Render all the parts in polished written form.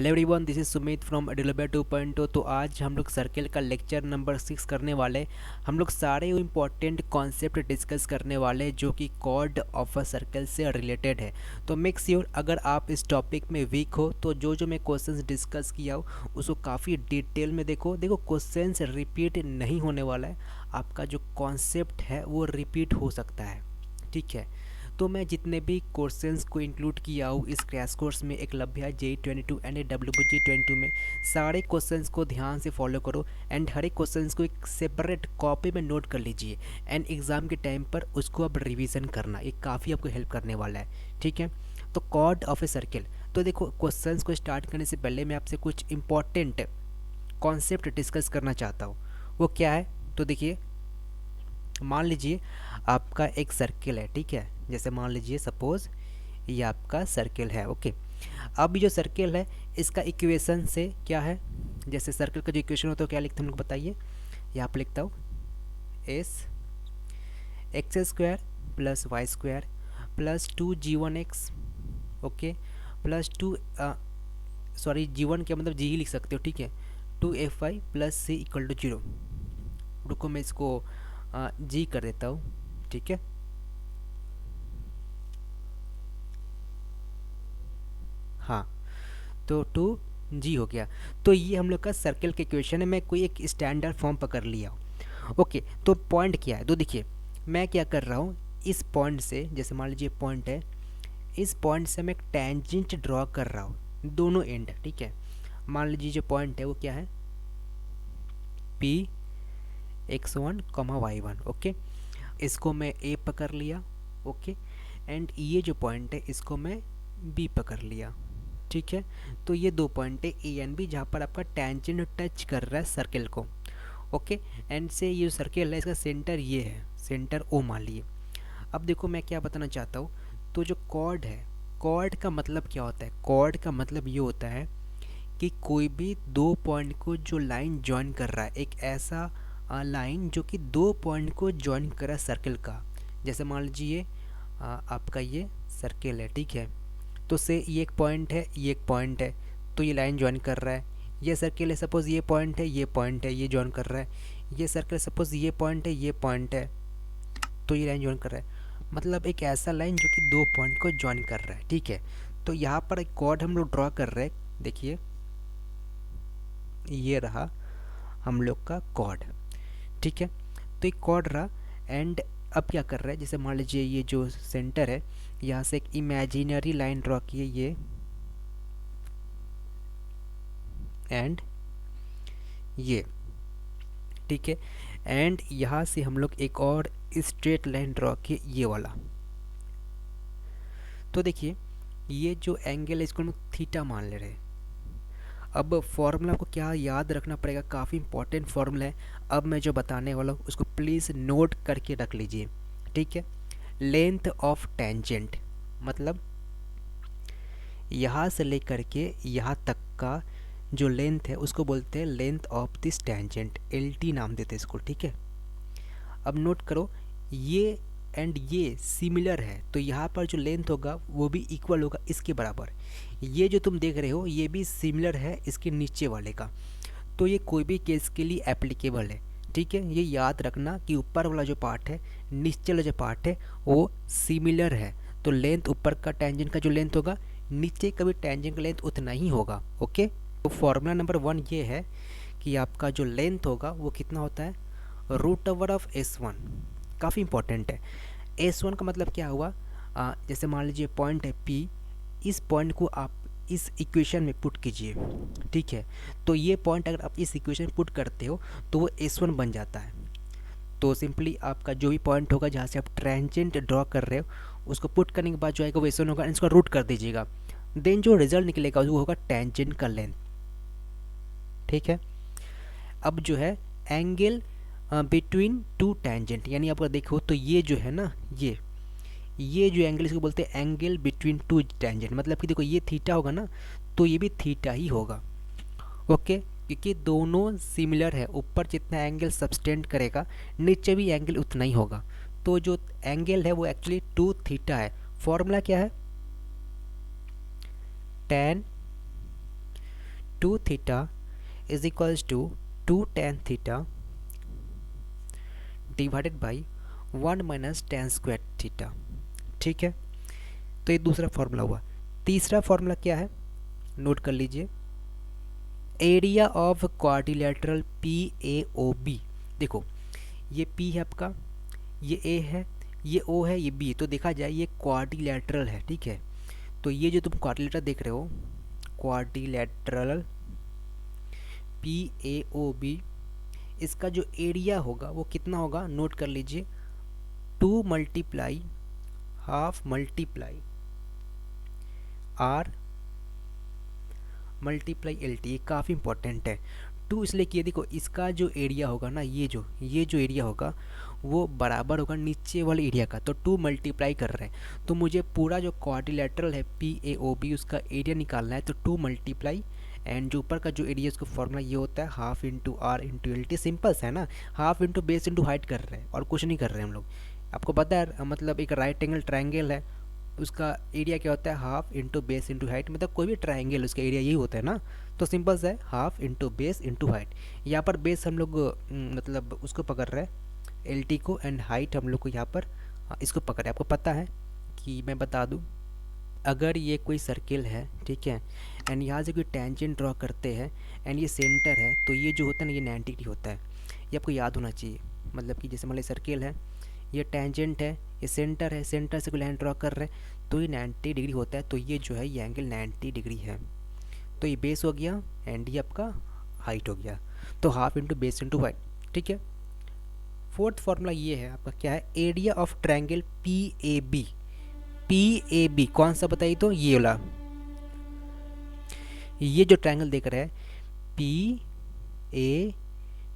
Hello everyone, this is Sumit from एडोलबे 2.0। तो आज हम लोग सर्कल का लेक्चर नंबर 6 करने वाले। हम लोग सारे इम्पोर्टेंट कॉन्सेप्ट डिस्कस करने वाले जो कि कॉर्ड ऑफ अ सर्कल से रिलेटेड है। तो मेक श्योर अगर आप इस टॉपिक में वीक हो तो जो मैं क्वेश्चंस डिस्कस किया हो उसको काफ़ी डिटेल में देखो। क्वेश्चंस रिपीट नहीं होने वाला है, आपका जो कॉन्सेप्ट है वो रिपीट हो सकता है, ठीक है। तो मैं जितने भी क्वेश्चंस को इंक्लूड किया हूँ इस क्रैश कोर्स में, एकलव्य JEE 22 एंड WG 22 में, सारे क्वेश्चंस को ध्यान से फॉलो करो एंड हर एक क्वेश्चंस को एक सेपरेट कॉपी में नोट कर लीजिए एंड एग्ज़ाम के टाइम पर उसको अब रिवीजन करना, ये काफ़ी आपको हेल्प करने वाला है, ठीक है। तो कॉर्ड ऑफ ए सर्किल, तो देखो क्वेश्चंस को स्टार्ट करने से पहले मैं आपसे कुछ इंपॉर्टेंट कॉन्सेप्ट डिस्कस करना चाहता हूँ। वो क्या है? तो देखिए, मान लीजिए आपका एक सर्किल है, ठीक है। जैसे मान लीजिए सपोज ये आपका सर्किल है, ओके। अब जो सर्किल है इसका इक्वेशन से क्या है, जैसे सर्किल का जो इक्वेशन होता है क्या लिखते हैं हम लोग बताइए। यहाँ पर लिखता हूँ S X square plus Y square plus 2G1x, okay, plus sorry G1 क्या मतलब जी ही लिख सकते हो, ठीक है। 2F plus C equal to 0। रुको मैं इसको जी कर देता हूँ, ठीक है। हाँ, तो 2G हो गया। तो ये हम लोग का सर्कल के इक्वेशन है, मैं कोई एक स्टैंडर्ड फॉर्म पकड़ लिया हूँ, ओके। तो पॉइंट क्या है, तो देखिए मैं क्या कर रहा हूँ, इस पॉइंट से, जैसे मान लीजिए पॉइंट है, इस पॉइंट से मैं एक टेंजेंट ड्रॉ कर रहा हूँ दोनों एंड, ठीक है। मान लीजिए जो पॉइंट है वो क्या है, P(x1, y1), ओके। इसको मैं ए पकड़ लिया, ओके, एंड ये जो पॉइंट है इसको मैं बी पकड़ लिया, ठीक है। तो ये दो पॉइंट है ए एंड बी जहाँ पर आपका टेंजेंट टच कर रहा है सर्किल को, ओके। एंड से ये जो सर्किल है इसका सेंटर ये है, सेंटर ओ मान लिए। अब देखो मैं क्या बताना चाहता हूँ, तो जो कॉर्ड है, कॉर्ड का मतलब क्या होता है, कॉर्ड का मतलब ये होता है कि कोई भी दो पॉइंट को जो लाइन ज्वाइन कर रहा है, एक ऐसा लाइन जो कि दो पॉइंट को ज्वाइन कर रहा है सर्किल का। जैसे मान लीजिए आपका ये सर्किल है, ठीक है। तो से ये एक पॉइंट है, ये एक पॉइंट है, तो ये लाइन ज्वाइन कर रहा है। ये सर्किल है, सपोज ये पॉइंट है, ये पॉइंट है, ये ज्वाइन कर रहा है। ये सर्किल सपोज ये पॉइंट है, ये पॉइंट है, तो ये लाइन ज्वाइन कर रहा है। मतलब एक ऐसा लाइन जो कि दो पॉइंट को ज्वाइन कर रहा है, ठीक है। तो यहाँ पर एक कॉर्ड हम लोग ड्रॉ कर रहे हैं, देखिए ये रहा हम लोग का कॉर्ड, ठीक है। तो एक कॉर्ड रहा एंड अब क्या कर रहा है, जैसे मान लीजिए ये जो सेंटर है यहाँ से एक इमेजिनरी लाइन ड्रॉ किए ये एंड ये, ठीक है। एंड यहाँ से हम लोग एक और स्ट्रेट लाइन ड्रॉ किए ये वाला। तो देखिए ये जो एंगल है इसको हम लोग थीटा मान ले रहे हैं। अब फॉर्मूला को क्या याद रखना पड़ेगा, काफ़ी इंपॉर्टेंट फॉर्मूला है। अब मैं जो बताने वाला हूँ उसको प्लीज़ नोट करके रख लीजिए, ठीक है। लेंथ ऑफ टेंजेंट मतलब यहाँ से लेकर के यहाँ तक का जो लेंथ है उसको बोलते हैं length of this tangent, LT नाम देते हैं इसको, ठीक है। अब नोट करो ये एंड ये सिमिलर है, तो यहाँ पर जो लेंथ होगा वो भी इक्वल होगा इसके बराबर। ये जो तुम देख रहे हो ये भी सिमिलर है इसके नीचे वाले का। तो ये कोई भी केस के लिए एप्लीकेबल है, ठीक है। ये याद रखना कि ऊपर वाला जो पार्ट है, नीचे वाला जो पार्ट है वो सिमिलर है। तो लेंथ ऊपर का टेंजेंट का जो लेंथ होगा नीचे का भी टेंजेंट का लेंथ उतना ही होगा, ओके। तो फॉर्मूला नंबर 1 ये है कि आपका जो लेंथ होगा वो कितना होता है, √S1। काफ़ी इंपॉर्टेंट है। S1 का मतलब क्या हुआ, जैसे मान लीजिए पॉइंट है P, इस पॉइंट को आप इस इक्वेशन में पुट कीजिए, ठीक है। तो ये पॉइंट अगर आप इस इक्वेशन में पुट करते हो तो वो S1 बन जाता है। तो सिंपली आपका जो भी पॉइंट होगा जहाँ से आप टेंजेंट ड्रॉ कर रहे हो उसको पुट करने के बाद जो आएगा वो S1 होगा, इसको रूट कर दीजिएगा। देन जो रिजल्ट निकलेगा वो होगा टेंजेंट का लेंथ, ठीक है। अब जो है एंगल बिटवीन टू टेंजेंट, यानी आप अगर देखो तो ये जो है ना ये जो एंगल इसको बोलते हैं एंगल बिटवीन टू टेंजेंट। मतलब कि देखो ये थीटा होगा ना तो ये भी थीटा ही होगा, ओके। क्योंकि दोनों सिमिलर है, ऊपर जितना एंगल सब्सटेंड करेगा नीचे भी एंगल उतना ही होगा। तो जो एंगल है वो एक्चुअली 2 थीटा है। फॉर्मूला क्या है, tan 2 theta is equals to 2 tan theta divided by 1 minus tan square theta. ठीक है, तो ये दूसरा फॉर्मूला हुआ। तीसरा फॉर्मूला क्या है, नोट कर लीजिए, area of quadrilateral P A O B. देखो ये P है आपका, ये A है, ये O है, ये B, तो देखा जाए ये क्वाड्रिलेटरल है। ठीक है, तो ये जो तुम क्वाड्रिलेटरल देख रहे हो, quadrilateral P A O B, इसका जो एरिया होगा वो कितना होगा, नोट कर लीजिए, 2 multiply half multiply R multiply L T. ये काफ़ी इंपॉर्टेंट है। 2 इसलिए किया, देखो इसका जो एरिया होगा ना, ये जो एरिया होगा वो बराबर होगा नीचे वाले एरिया का, तो 2 मल्टीप्लाई कर रहे हैं, तो मुझे पूरा जो क्वाड्रिलेटरल है पी ए ओ बी उसका एरिया निकालना है, तो 2 मल्टीप्लाई एंड जो ऊपर का जो एरिया उसका फॉर्मूला ये होता है half into R into L T. Simple है ना, half into base into height कर रहे हैं और कुछ नहीं कर रहे हैं हम लोग। आपको पता है मतलब एक राइट एंगल ट्रायंगल है, उसका एरिया क्या होता है, half into base into height, मतलब कोई भी ट्रायंगल उसका एरिया यही होता है ना, तो सिंपल है half into base into height. यहाँ पर बेस हम लोग मतलब उसको पकड़ रहे हैं एल टी को, एंड हाइट हम लोग को यहाँ पर इसको पकड़ रहे हैं। आपको पता है कि मैं बता दूँ, अगर ये कोई सर्किल है, ठीक है, एंड यहाँ से कोई टेंजेंट ड्रॉ करते हैं एंड ये सेंटर है, तो ये जो होता है ना ये 90 डिग्री होता है। ये आपको याद होना चाहिए, मतलब कि जैसे मान लीजिए सर्किल है, ये टेंजेंट है, ये सेंटर है, सेंटर से कोई लाइन ड्रॉ कर रहे हैं तो ये 90 डिग्री होता है, तो ये जो है ये एंगल 90 डिग्री है। तो ये बेस हो गया एंड ये आपका हाइट हो गया, तो half into base into height. ठीक है, फोर्थ फॉर्मूला ये है आपका, क्या है, area of triangle P A B. P A B कौन सा बताइए, तो ये वाला, ये जो ट्रायंगल देख रहे हैं पी ए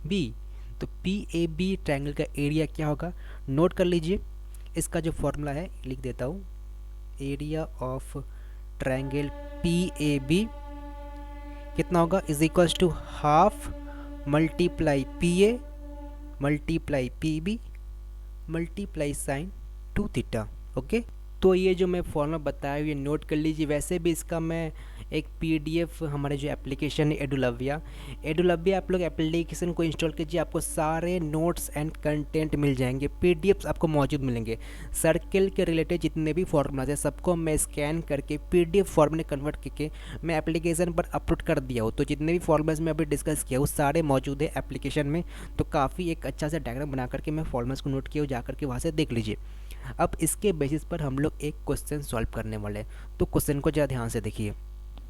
बी, तो पी ए बी ट्रायंगल का एरिया क्या होगा, नोट कर लीजिए, इसका जो फॉर्मूला है लिख देता हूँ, area of triangle P A B कितना होगा, is equals to half multiply P A multiply P B multiply sine 2 theta. Okay, तो ये जो मैं फॉर्मूला बताया ये नोट कर लीजिए। वैसे भी इसका मैं एक पीडीएफ, हमारे जो एप्लीकेशन है एडुलव्या आप लोग एप्लीकेशन को इंस्टॉल कीजिए, आपको सारे नोट्स एंड कंटेंट मिल जाएंगे, पीडीएफ्स आपको मौजूद मिलेंगे। सर्किल के रिलेटेड जितने भी फॉर्मूलाज हैं सबको मैं स्कैन करके पीडीएफ फॉर्म में कन्वर्ट करके मैं एप्लीकेशन पर अपलोड कर दिया हूँ। तो जितने भी फॉर्मूलाज मैं अभी डिस्कस किया हूँ सारे मौजूद है एप्लीकेशन में, तो काफ़ी एक अच्छा सा डायग्राम बना करके मैं फॉर्मूलाज को नोट किया हूँ, जा करके वहाँ से देख लीजिए। अब इसके बेसिस पर हम लोग एक क्वेश्चन सॉल्व करने वाले हैं, तो क्वेश्चन को ज़रा ध्यान से देखिए।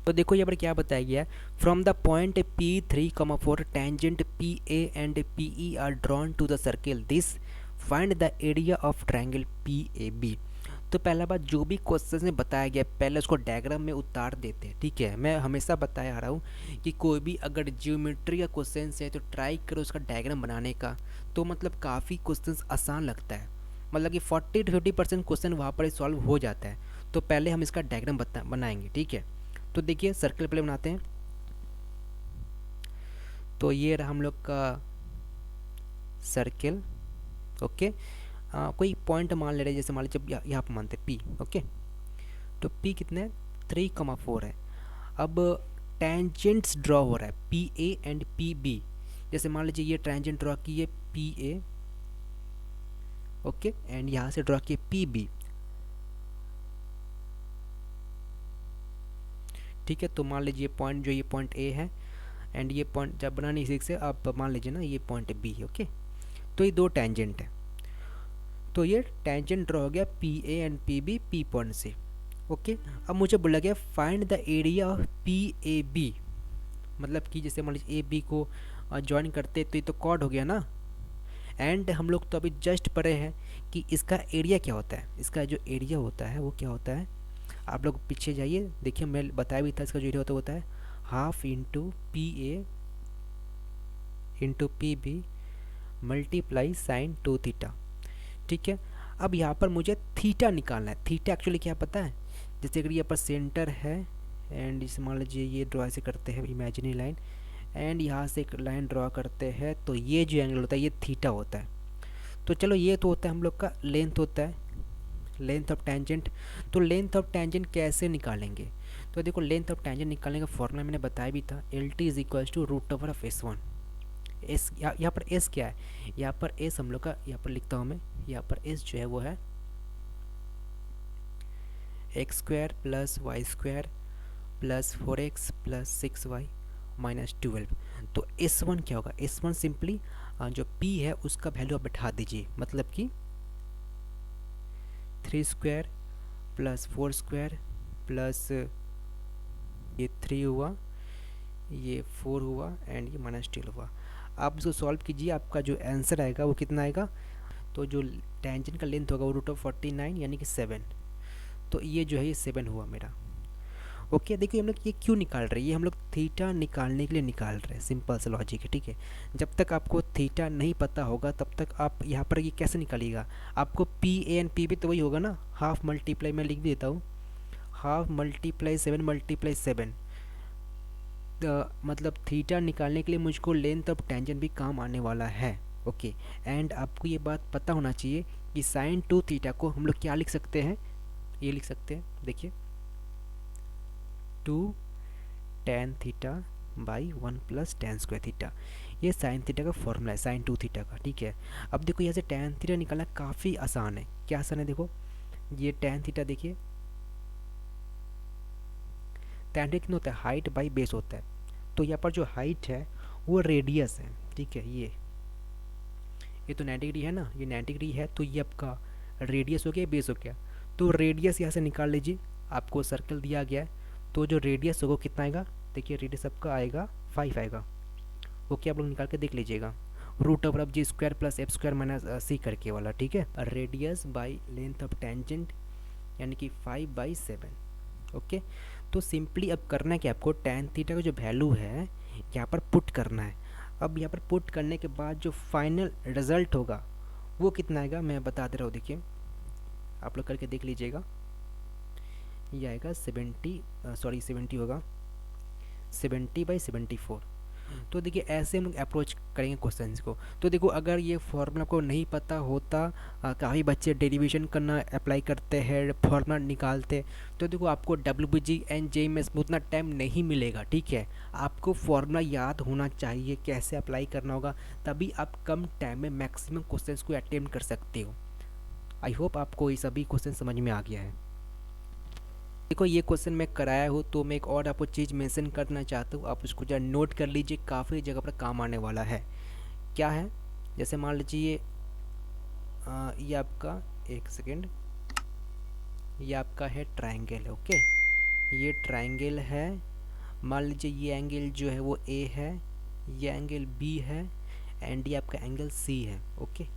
तो देखो यहाँ पर क्या बताया गया है, from the point P3,4 tangent PA and PE are drawn to the circle this, find the area of triangle PAB। तो पहला बात, जो भी क्वेश्चन में बताया गया पहले उसको डायग्राम में उतार देते हैं। ठीक है, मैं हमेशा बताया आ रहा हूँ कि कोई भी अगर ज्योमेट्री का क्वेश्चन है तो ट्राई करो उसका डायग्राम बनाने का, तो मतलब काफ़ी क्वेश्चन आसान लगता है, मतलब कि 40 to 50% क्वेश्चन वहाँ पर सॉल्व हो जाता है। तो पहले हम इसका डायग्राम बनाएंगे। ठीक है, तो देखिए सर्कल पहले बनाते हैं। तो ये रहा हम लोग का सर्कल। ओके, कोई पॉइंट मान ले रहे हैं, जैसे मान लीजिए यहाँ पर मानते हैं पी। ओके, तो पी कितने है, 3,4 है। अब टेंजेंट्स ड्रॉ हो रहा है P A and P B. जैसे मान लीजिए ये टेंजेंट ड्रॉ किए पी ए, ओके, एंड यहाँ से ड्रॉ किए पी बी। ठीक है, तो मान लीजिए पॉइंट जो ये पॉइंट ए है एंड ये पॉइंट जब बना नहीं सीख से आप मान लीजिए ना ये पॉइंट बी है। ओके, तो ये दो टेंजेंट है, तो ये टेंजेंट ड्रॉ हो गया P A and P B P point से। ओके, अब मुझे बोला गया find the area of P A B, मतलब कि जैसे मान लीजिए ए बी को ज्वाइन करते तो ये तो कॉर्ड हो गया ना, एंड हम लोग तो अभी जस्ट पढ़े हैं कि इसका एरिया क्या होता है। इसका जो एरिया होता है वो क्या होता है, आप लोग पीछे जाइए, देखिए मैं बताया भी था, इसका जो एरिया होता है half into P A into P B multiply sine 2 theta. ठीक है, अब यहाँ पर मुझे थीटा निकालना है। थीटा एक्चुअली क्या पता है, जैसे अगर यहाँ पर सेंटर है एंड इसे मान लीजिए ये ड्रॉ ऐसे करते हैं इमेजिनरी लाइन, एंड यहाँ से एक लाइन ड्रॉ करते हैं, तो ये जो एंगल होता है ये थीटा होता है। तो चलो ये तो होता है हम लोग का लेंथ होता है, लेंथ ऑफ टेंजेंट। तो लेंथ ऑफ टेंजेंट कैसे निकालेंगे, तो देखो लेंथ ऑफ टेंजेंट निकालने का फॉर्मूला मैंने बताया भी था, L T is equals to root over of S one. S यहाँ पर एस क्या है, यहाँ पर एस हम लोग का, यहाँ पर लिखता हूँ मैं, यहाँ पर एस जो है वो है X square plus Y square plus 4x plus 6y minus 12। तो S1 क्या होगा, S1 सिंपली जो P है उसका वैल्यू आप बैठा दीजिए, मतलब कि 3 स्क्वायर प्लस 4 स्क्वायर प्लस ये 3 हुआ, ये 4 हुआ एंड ये माइनस 12 हुआ। आप इसको सॉल्व कीजिए, आपका जो आंसर आएगा वो कितना आएगा, तो जो टेंजेंट का लेंथ होगा वो रूट ऑफ 49 यानी कि 7। तो ये जो है ये 7 हुआ मेरा। ओके देखिए हम लोग ये क्यों निकाल रहे हैं, ये हम लोग थीटा निकालने के लिए निकाल रहे हैं, सिंपल सा लॉजिक है, ठीक है। जब तक आपको थीटा नहीं पता होगा तब तक आप यहाँ पर ये कैसे निकालिएगा, आपको पी ए एन पी भी तो वही होगा ना, हाफ मल्टीप्लाई, मैं लिख देता हूँ हाफ मल्टीप्लाई 7 मल्टीप्लाई 7। मतलब थीटा निकालने के लिए मुझको लेंथ ऑफ टेंजेंट भी काम आने वाला है। ओके एंड आपको ये बात पता होना चाहिए कि साइन 2 थीटा को हम लोग क्या लिख सकते हैं, ये लिख सकते हैं, देखिए 2 tan theta by 1 plus tan square theta, ये साइन थीटा का फॉर्मूला है, साइन 2 थीटा का, ठीक है। अब देखो यहाँ से tan थीटा निकालना काफ़ी आसान है, क्या आसान है, देखो ये tan थीटा, देखिए tan थीटा कितना होता है, हाइट बाई बेस होता है। तो यहाँ पर जो हाइट है वो रेडियस है, ठीक है। ये तो 90 डिग्री है ना, ये 90 डिग्री है, तो ये आपका रेडियस हो गया, बेस हो गया। तो रेडियस यहाँ से निकाल लीजिए, आपको सर्कल दिया गया है, तो जो रेडियस होगा कितना आएगा, देखिए रेडियस आपका आएगा 5 आएगा। ओके आप लोग निकाल के देख लीजिएगा, root over of g square plus f square minus c करके वाला, ठीक है। Radius by length of tangent यानी कि 5/7। ओके तो सिंपली अब करना है कि आपको tan थीटा का जो वैल्यू है यहाँ पर पुट करना है। अब यहाँ पर पुट करने के बाद जो फाइनल रिजल्ट होगा वो कितना आएगा, मैं बता दे रहा हूँ, देखिए आप लोग करके देख लीजिएगा। ये आएगा 70 होगा 70/74। तो देखिए ऐसे हम लोग अप्रोच करेंगे क्वेश्चंस को। तो देखो अगर ये फॉर्मूला को नहीं पता होता, काफ़ी बच्चे डेरिवेशन करना अप्लाई करते हैं, फॉर्मूला निकालते, तो देखो आपको WBG एंड JEE में उतना टाइम नहीं मिलेगा, ठीक है। आपको फॉर्मूला याद होना चाहिए, कैसे अप्लाई करना होगा, तभी आप कम टाइम में मैक्सिमम क्वेश्चंस को अटेम्प्ट कर सकते हो। आई होप आपको ये सभी क्वेश्चन समझ में आ गया है। देखो ये क्वेश्चन मैं कराया हूँ, तो मैं एक और आपको चीज़ मेंशन करना चाहता हूँ, आप उसको जरा नोट कर लीजिए, काफ़ी जगह पर काम आने वाला है। क्या है, जैसे मान लीजिए ये आपका, एक सेकेंड, ये आपका है ट्रायंगल, ओके ये ट्रायंगल है। मान लीजिए ये एंगल जो है वो A है, ये एंगल B है एंड ये आपका एंगल C है, ओके।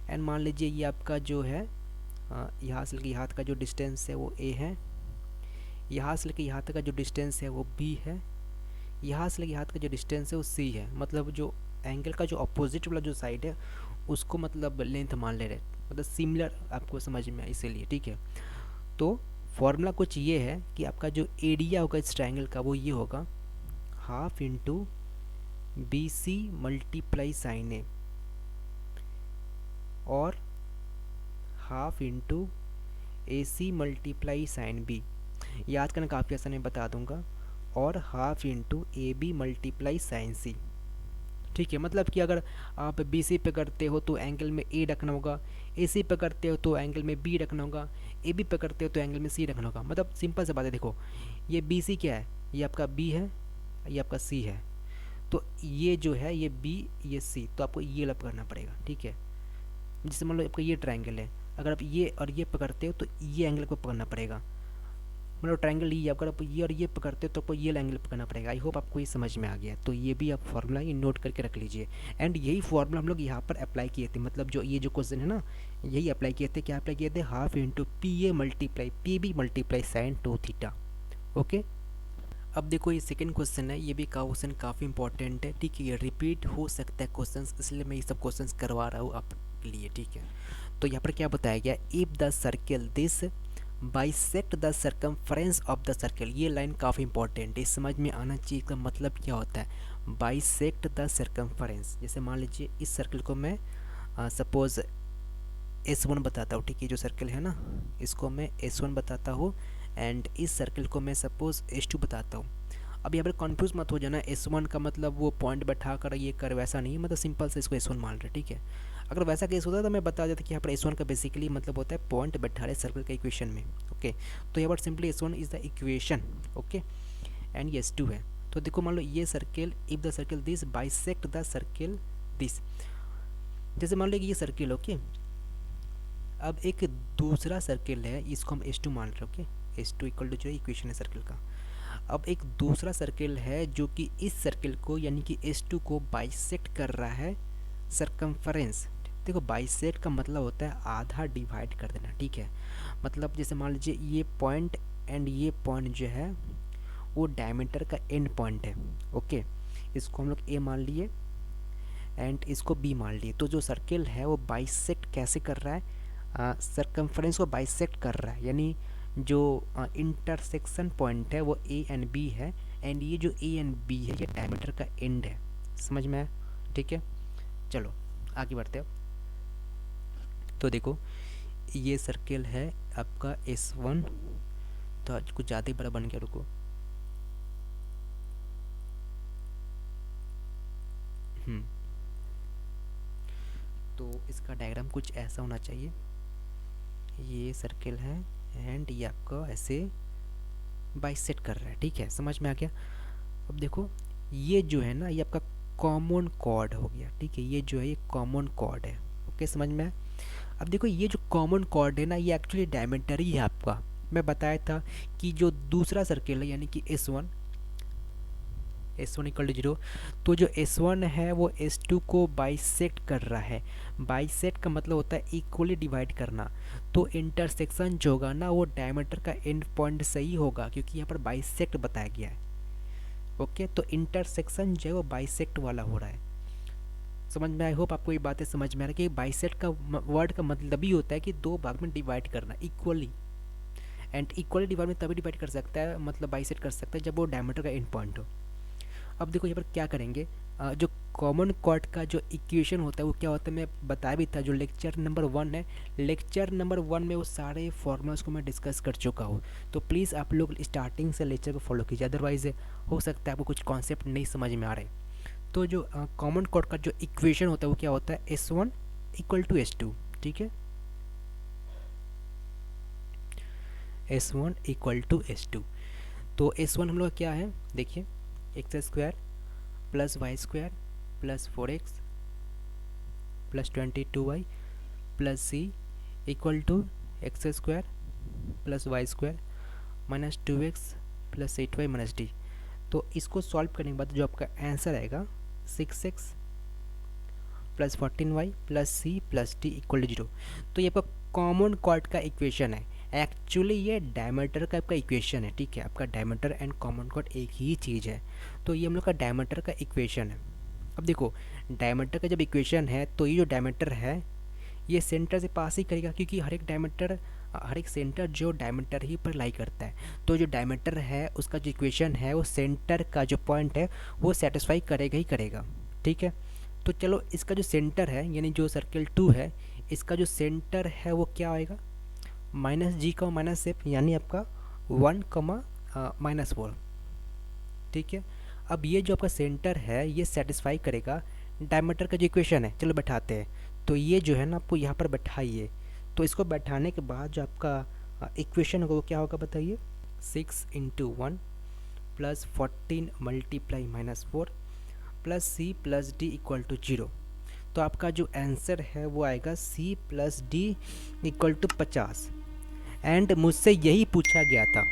एंड मान लीजिए ये आपका जो है यहाँ से लेके यहाँ तक का जो डिस्टेंस है वो A है, यहाँ से लेके यहाँ तक का जो डिस्टेंस है वो B है, यहाँ से लेके यहाँ तक का जो डिस्टेंस है वो C है। मतलब जो एंगल का जो अपोजिट वाला जो साइड है उसको मतलब लेंथ मान ले रहे, मतलब सिमिलर आपको समझ में आए इसीलिए, ठीक है। तो फॉर्मूला कुछ ये है कि आपका जो एरिया होगा इस ट्रायंगल का वो ये होगा half into BC multiply sine A और half into AC multiply sine B। याद करना काफ़ी आसान है, बता दूंगा, और half into AB multiply sine C, ठीक है। मतलब कि अगर आप BC पे करते हो तो एंगल में A रखना होगा, AC पे करते हो तो एंगल में B रखना होगा, AB पे करते हो तो एंगल में C रखना होगा। मतलब सिंपल सी बात है, देखो ये BC क्या है, ये आपका B है, ये आपका C है, तो ये जो है ये B ये C, तो आपको ये लब करना पड़ेगा, ठीक है। जैसे मान लो आपका ये ट्रायंगल है, अगर आप ये और ये पकड़ते हो तो ये एंगल को पकड़ना पड़ेगा। मतलब ट्रायंगल ये, अगर आप ये और ये पकड़ते हो तो आपको ये एंगल पकड़ना पड़ेगा। आई होप आपको ये समझ में आ गया। तो ये भी आप फार्मूला ये नोट करके रख लीजिए। एंड यही फार्मूला हम लोग यहाँ पर अप्लाई किए थे, मतलब जो ये जो क्वेश्चन है ना यही अप्लाई किए थे। क्या अप्लाई किए थे, half into PA multiply PB multiply sine 2 theta. Okay अब देखो ये सेकंड क्वेश्चन है, ये भी क्वेश्चन काफ़ी इंपॉर्टेंट है, ठीक है। ये रिपीट हो सकता है क्वेश्चन, इसलिए मैं ये सब क्वेश्चन करवा रहा हूँ आपके लिए, ठीक है। तो यहाँ पर क्या बताया गया, if the circle this bisect the circumference of the circle. ये लाइन काफ़ी इंपॉर्टेंट है, समझ में आना चाहिए इसका मतलब क्या होता है, बाइसेक्ट द सर्कमफ्रेंस। जैसे मान लीजिए इस सर्कल को मैं सपोज S1 बताता हूँ, ठीक है। जो सर्कल है ना इसको मैं S1 बताता हूँ एंड इस सर्किल को मैं सपोज S2 बताता हूँ। अब यहाँ पर कन्फ्यूज मत हो जाना, S1 का मतलब वो पॉइंट बैठा कर ये कर, वैसा नहीं, मतलब सिंपल से इसको S1 मान रहे, ठीक है। अगर वैसा केस होता तो मैं बता देता कि यहाँ पर S1 का बेसिकली मतलब होता है पॉइंट बैठा रहे सर्कल का इक्वेशन में, ओके। तो यहाँ पर simply S1 is the equation, okay, and ये S2 है। तो देखो मान लो ये circle, if the circle this bisect the circle this, जैसे मान लो कि ये सर्किल, ओके। अब एक दूसरा सर्किल है, इसको हम S2 मान रहे हैं, ओके। S2 इक्वल टू जो इक्वेशन है सर्किल का। अब एक दूसरा सर्किल है जो कि इस सर्किल को यानी कि S2 को बाइसेक्ट कर रहा है सरकमफरेंस। देखो बाइसेक्ट का मतलब होता है आधा डिवाइड कर देना, ठीक है। मतलब जैसे मान लीजिए ये पॉइंट एंड ये पॉइंट जो है वो डायमीटर का एंड पॉइंट है, ओके। इसको हम लोग A मान लिए एंड इसको B मान लिए। तो जो सर्किल है वो बाइसेक्ट कैसे कर रहा है, सरकमफरेंस को बाइसेक्ट कर रहा है, यानी जो इंटरसेक्शन पॉइंट है वो A एंड B है, एंड ये जो A एंड B है ये डायमीटर का एंड है। समझ में आया, ठीक है। चलो आगे बढ़ते हैं। तो देखो ये सर्किल है आपका S1, तो आज कुछ ज़्यादा ही बड़ा बन गया, रुको। तो इसका डायग्राम कुछ ऐसा होना चाहिए, ये सर्किल है एंड ये आपका ऐसे बाइसेक्ट कर रहा है, ठीक है। समझ में आ गया। अब देखो ये जो है ना ये आपका कॉमन कॉर्ड हो गया, ठीक है। ये जो है ये कॉमन कॉर्ड है, ओके, समझ में आया। अब देखो ये जो कॉमन कॉर्ड है ना ये एक्चुअली डायमीटर ही है आपका। मैं बताया था कि जो दूसरा सर्किल है यानी कि S1 इक्वल टू 0, तो जो S1 है वो S2 को बाइसेक्ट कर रहा है। बाइसेक्ट का मतलब होता है इक्वली डिवाइड करना। तो इंटरसेक्शन जो होगा ना वो डायमीटर का एंड पॉइंट सही होगा, क्योंकि यहाँ पर बाइसेक्ट बताया गया है, ओके। तो इंटरसेक्शन जो है वो बाइसेक्ट वाला हो रहा है। समझ में, आई होप आपको ये बातें समझ में आ रही है कि बाइसेक्ट का वर्ड का मतलब ही होता है कि दो भाग में डिवाइड करना इक्वली, एंड इक्वली डिवाइड में तभी डिवाइड कर सकता है, मतलब बाइसेक्ट कर सकता है जब वो डायमीटर का एंड पॉइंट हो। अब देखो यहाँ पर क्या करेंगे, जो कॉमन कॉर्ड का जो इक्वेशन होता है वो क्या होता है मैं बताया भी था, जो लेक्चर नंबर 1 है, लेक्चर नंबर 1 में वो सारे फॉर्मूलाज को मैं डिस्कस कर चुका हूँ। तो प्लीज़ आप लोग स्टार्टिंग से लेक्चर को फॉलो कीजिए, अदरवाइज हो सकता है आपको कुछ कॉन्सेप्ट नहीं समझ में आ रहे। तो जो कॉमन कॉर्ड का जो इक्वेशन होता है वो क्या होता है, S1 इक्वल टू S2, ठीक है। S1 equal to S2। तो S1 हम लोग क्या है देखिए, x² plus y² plus 4x plus 22y plus c equal to x² plus y² minus 2x plus 8y minus d। तो इसको सॉल्व करने के बाद जो आपका आंसर आएगा 6x plus 14y plus c plus d equal to 0। तो ये आपका कॉमन कॉर्ड का इक्वेशन है। एक्चुअली ये डायमीटर का आपका इक्वेशन है, ठीक है। आपका डायमीटर एंड कॉमन कॉर्ड एक ही चीज़ है। तो ये हम लोग का डायमीटर का इक्वेशन है। अब देखो डायमीटर का जब इक्वेशन है तो ये जो डायमीटर है ये सेंटर से पास ही करेगा, क्योंकि हर एक सेंटर जो डायमीटर ही पर लाई करता है। तो जो डायमीटर है उसका जो इक्वेशन है वो सेंटर का जो पॉइंट है वो सेटिस्फाई करेगा ही करेगा, ठीक है। तो चलो इसका जो सेंटर है यानी जो सर्किल 2 है इसका जो सेंटर है वो क्या आएगा, माइनस जी का माइनस एफ, यानी आपका 1 माइनस 4, ठीक है। अब ये जो आपका सेंटर है ये सेटिस्फाई करेगा डायमीटर का जो इक्वेशन है। चलो बैठाते हैं। तो ये जो है ना आपको यहाँ पर बैठाइए। तो इसको बैठाने के बाद जो आपका इक्वेशन होगा वो क्या होगा बताइए, 6 into 1 plus 14 multiply minus 4 plus C plus D equal to 0। तो आपका जो आंसर है वो आएगा C plus D equal to 50। And मुझसे यही पूछा गया था।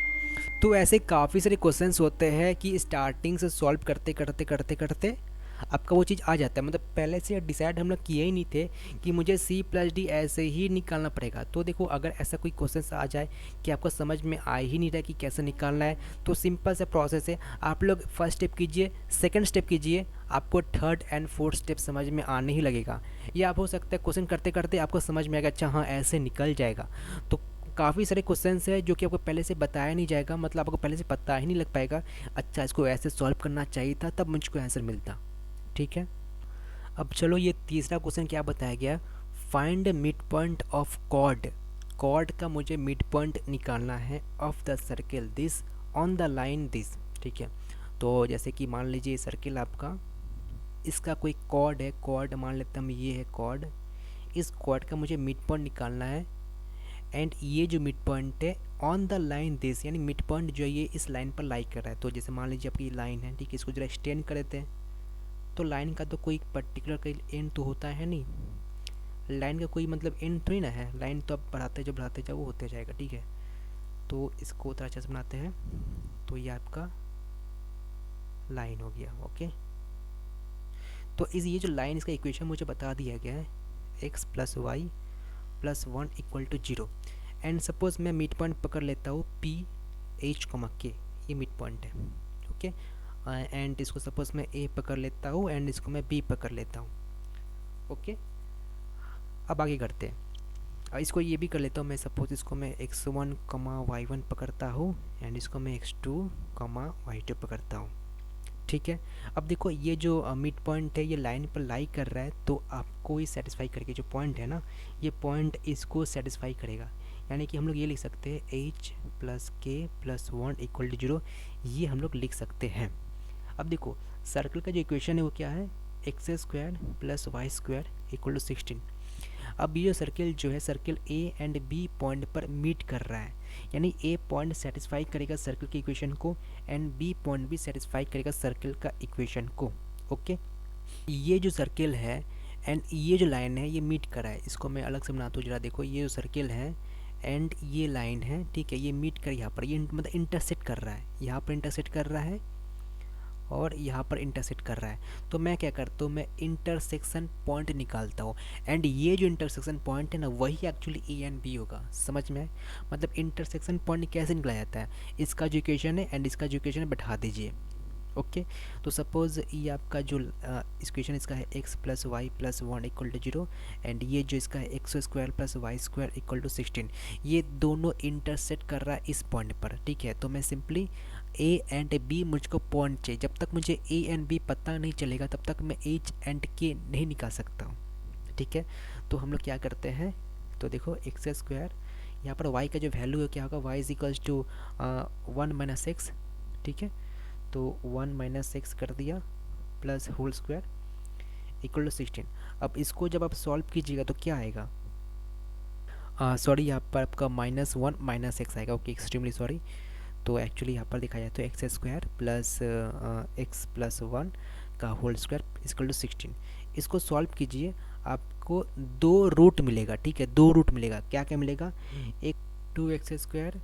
तो ऐसे काफ़ी सारे क्वेश्चंस होते हैं कि स्टार्टिंग से सॉल्व करते करते करते करते आपका वो चीज़ आ जाता है। मतलब पहले से डिसाइड हम लोग किए ही नहीं थे कि मुझे सी प्लस डी ऐसे ही निकालना पड़ेगा। तो देखो अगर ऐसा कोई क्वेश्चन आ जाए कि आपको समझ में आ ही नहीं रहा कि कैसे निकालना है, तो सिंपल सा प्रोसेस है। आप लोग फर्स्ट स्टेप कीजिए, सेकंड स्टेप कीजिए, आपको थर्ड एंड फोर्थ स्टेप समझ में आने ही लगेगा। या आप हो सकता है क्वेश्चन करते करते आपको समझ में आएगा अच्छा हाँ ऐसे निकल जाएगा। तो काफ़ी सारे क्वेश्चंस है जो कि आपको पहले से बताया नहीं जाएगा, मतलब आपको पहले से पता ही नहीं लग पाएगा अच्छा इसको ऐसे सॉल्व करना चाहिए था तब मुझको आंसर मिलता, ठीक है। अब चलो ये तीसरा क्वेश्चन क्या बताया गया, find midpoint of chord chord का मुझे मिड पॉइंट निकालना है of the circle this on the line this, ठीक है। तो जैसे कि मान लीजिए सर्किल आपका, इसका कोई कॉर्ड है, कॉर्ड मान लेते हम ये है कॉर्ड, इस कॉर्ड का मुझे मिड पॉइंट निकालना है। एंड ये जो मिड पॉइंट है ऑन द लाइन दिस, यानी मिड पॉइंट जो है ये इस लाइन पर लाई कर रहा है। तो जैसे मान लीजिए आपकी लाइन है, ठीक है, इसको जरा एक्सटेंड कर देते हैं। तो लाइन का तो कोई पर्टिकुलर कोई एंड तो होता है नहीं, लाइन का कोई मतलब एंड थोड़ी ना है, लाइन तो आप बढ़ाते जाओ वो होते जाएगा, ठीक है। तो इसको थोड़ा अच्छा से बनाते हैं, तो ये आपका लाइन हो गया, ओके। तो इस ये जो लाइन, इसका इक्वेशन मुझे बता दिया गया है, x plus Y plus 1 equal to 0। And suppose मैं मिड पॉइंट पकड़ लेता हूँ पी एच कॉमा के, ये मिड पॉइंट है, ओके। एंड इसको सपोज मैं ए पकड़ लेता हूँ एंड इसको मैं बी पकड़ लेता हूँ, ओके। अब आगे करते हैं, इसको ये भी कर लेता हूँ मैं, सपोज इसको मैं x1 कमा y1 पकड़ता हूँ एंड इसको मैं x2 कमा y2 पकड़ता हूँ, ठीक है। अब देखो ये जो मिड पॉइंट है ये लाइन पर लाई कर रहा है, तो आपको ये सेटिस्फाई करके जो पॉइंट है ना, ये पॉइंट इसको सेटिस्फाई करेगा। यानी कि हम लोग ये लिख सकते हैं h प्लस के प्लस 1 इक्वल टू 0, ये हम लोग लिख सकते हैं। अब देखो सर्कल का जो इक्वेशन है वो क्या है, X square plus Y square equal to 16। अब ये सर्किल जो है, circle A and B point पर मीट कर रहा है, यानी ए पॉइंट सेटिस्फाई करेगा सर्किल के इक्वेशन को एंड बी पॉइंट भी सेटिस्फाई करेगा सर्किल का इक्वेशन को, ओके। ये जो सर्किल है एंड ये जो लाइन है ये मीट कर रहा है, इसको मैं अलग से बनाता हूँ जरा। देखो ये जो सर्किल है एंड ये लाइन है, ठीक है, ये मीट कर यहाँ पर, ये मतलब इंटरसेक्ट कर रहा है, यहाँ पर इंटरसेक्ट कर रहा है और यहाँ पर इंटरसेक्ट कर रहा है। तो मैं क्या करता हूँ, मैं इंटरसेक्शन पॉइंट निकालता हूँ एंड ये जो इंटरसेक्शन पॉइंट है ना वही एक्चुअली ए एंड बी होगा, समझ में। मतलब इंटरसेक्शन पॉइंट कैसे निकला जाता है, इसका जो इक्वेशन है एंड इसका जो इक्वेशन है बैठा दीजिए, ओके। तो सपोज ये आपका जो इक्वेशन इसका है x plus Y plus 1 equal to 0 and ये जो इसका है X square plus Y square equal to 16, ये दोनों इंटरसेक्ट कर रहा है इस पॉइंट पर, ठीक है। तो मैं सिंपली a एंड b मुझको पॉइंट चाहिए, जब तक मुझे a एंड b पता नहीं चलेगा तब तक मैं h एंड k नहीं निकाल सकता हूँ, ठीक है। तो हम लोग क्या करते हैं, तो देखो एक्स स्क्वायर, यहाँ पर y का जो वैल्यू है क्या होगा, y is equals to 1 minus X, ठीक है। तो 1 माइनस एक्स कर दिया plus whole square equal to 16। अब इसको जब आप सॉल्व कीजिएगा तो क्या आएगा, सॉरी यहाँ पर आपका -1 माइनस एक्स आएगा, ओके, एक्सट्रीमली सॉरी। तो एक्चुअली यहाँ पर दिखाया जाए तो x square plus x plus 1 का होल स्क्वायर इक्वल टू 16। इसको सॉल्व कीजिए, आपको दो रूट मिलेगा, ठीक है, दो रूट मिलेगा। क्या क्या मिलेगा, एक 2x square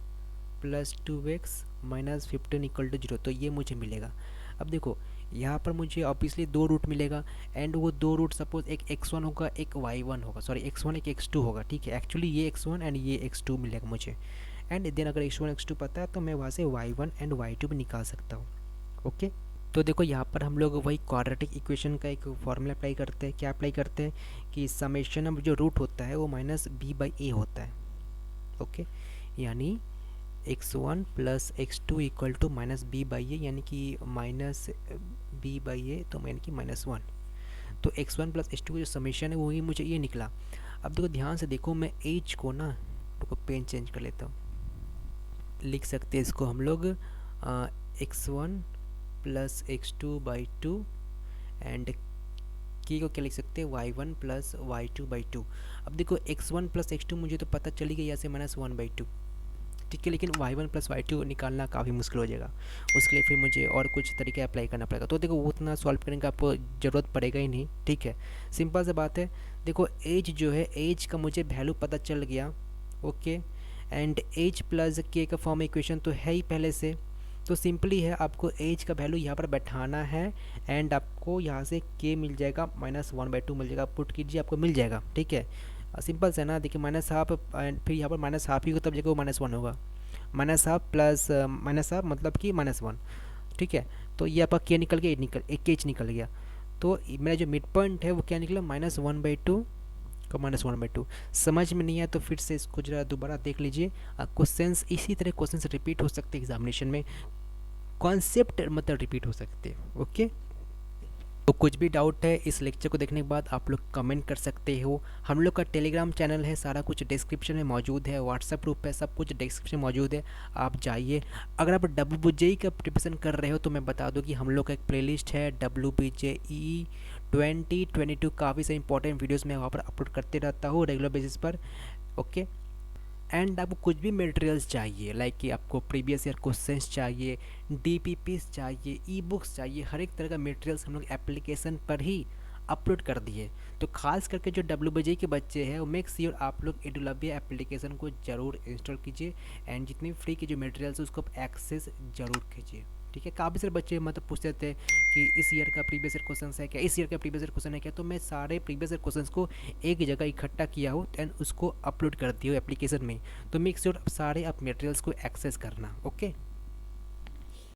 plus 2x minus 15 equal to 0, तो ये मुझे मिलेगा। अब देखो यहाँ पर मुझे ऑब्वियसली दो रूट मिलेगा एंड वो दो रूट सपोज एक x1 होगा एक y1 होगा, सॉरी x1 एक x2 होगा, ठीक है। एक्चुअली ये x1 एंड ये x2 मिलेगा मुझे, एंड देन अगर x1 x2 पता है तो मैं वहाँ से y1 एंड y2 भी निकाल सकता हूँ, ओके। तो देखो यहाँ पर हम लोग वही क्वाड्रेटिक इक्वेशन का एक फॉर्मूला अप्लाई करते हैं। क्या अप्लाई करते हैं कि समेशन ऑफ जो रूट होता है वो माइनस बी बाई ए होता है, ओके। यानी x1 plus x2 equal to minus b by a, यानी कि माइनस बी बाई ए, तो यानी कि -1। तो x1 प्लस x2 का जो समेशन है वही मुझे ये निकला। अब देखो ध्यान से देखो, मैं एज को ना तो पेन चेंज कर लेता हूँ, लिख सकते हैं इसको हम लोग x1 plus x2 by 2 and के को क्या लिख सकते हैं y1 प्लस y2 बाई 2। अब देखो x1 प्लस x2 मुझे तो पता चली गई यहाँ से -1 बाई 2, ठीक है, लेकिन y1 प्लस y2 निकालना काफ़ी मुश्किल हो जाएगा, उसके लिए फिर मुझे और कुछ तरीके अप्लाई करना पड़ेगा। तो देखो उतना सॉल्व करने का आपको ज़रूरत पड़ेगा ही नहीं, ठीक है, सिंपल सी बात है। देखो एज जो है, एज का मुझे वैल्यू पता चल गया, ओके, एंड एज प्लस के का फॉर्म इक्वेशन तो है ही पहले से, तो सिंपली है आपको एज का वैल्यू यहाँ पर बैठाना है एंड आपको यहाँ से के मिल जाएगा -1/2 मिल जाएगा, पुट कीजिए आपको मिल जाएगा, ठीक है। सिंपल से ना, देखिए -हाफ एंड फिर यहाँ पर -हाफ ही हो तब जगह वो -1 होगा, -हाफ प्लस -हाफ मतलब कि -1, ठीक है। तो ये आपका के निकल गया, एक एच निकल गया। तो मेरा जो मिड पॉइंट है वो क्या निकला, -1/2 का -1/2। समझ में नहीं आया तो फिर से इसको जरा दोबारा देख लीजिए। क्वेश्चंस इसी तरह क्वेश्चंस रिपीट हो सकते हैं एग्जामिनेशन में, कॉन्सेप्ट मतलब रिपीट हो सकते हैं, ओके। तो कुछ भी डाउट है इस लेक्चर को देखने के बाद आप लोग कमेंट कर सकते हो। हम लोग का टेलीग्राम चैनल है, सारा कुछ डिस्क्रिप्शन में मौजूद है, व्हाट्सएप ग्रुप है, सब कुछ डिस्क्रिप्शन में मौजूद है, आप जाइए। अगर आप WBJEE का प्रिपरेशन कर रहे हो तो मैं बता दूं कि हम लोग का एक प्लेलिस्ट है WBJEE 2022, काफ़ी सारे इंपॉर्टेंट वीडियोज़ मैं वहाँ पर अपलोड करते रहता हूँ रेगुलर बेसिस पर। ओके, एंड आपको कुछ भी मटेरियल्स चाहिए, लाइक कि आपको प्रीवियस ईयर क्वेश्चंस चाहिए, DPPs चाहिए, ई बुक्स चाहिए, हर एक तरह का मटेरियल्स हम लोग एप्लीकेशन पर ही अपलोड कर दिए। तो खास करके जो WBJEE के बच्चे हैं वो मेक श्योर आप लोग एडुलबिया एप्लीकेशन को ज़रूर इंस्टॉल कीजिए, एंड जितनी फ्री की जो मटेरियल्स है उसको आप एक्सेस ज़रूर कीजिए। ठीक है, काफ़ी सारे बच्चे मतलब पूछते थे कि इस ईयर का प्रीवियस ईयर क्वेश्चन है क्या, इस ईयर का प्रीवियस ईयर क्वेश्चन है क्या, तो मैं सारे प्रीवियस ईयर क्वेश्चन को एक जगह इकट्ठा किया हूँ एंड उसको अपलोड कर दिया हूँ एप्लीकेशन में। तो मेक श्योर सारे आप मटेरियल्स को एक्सेस करना। ओके।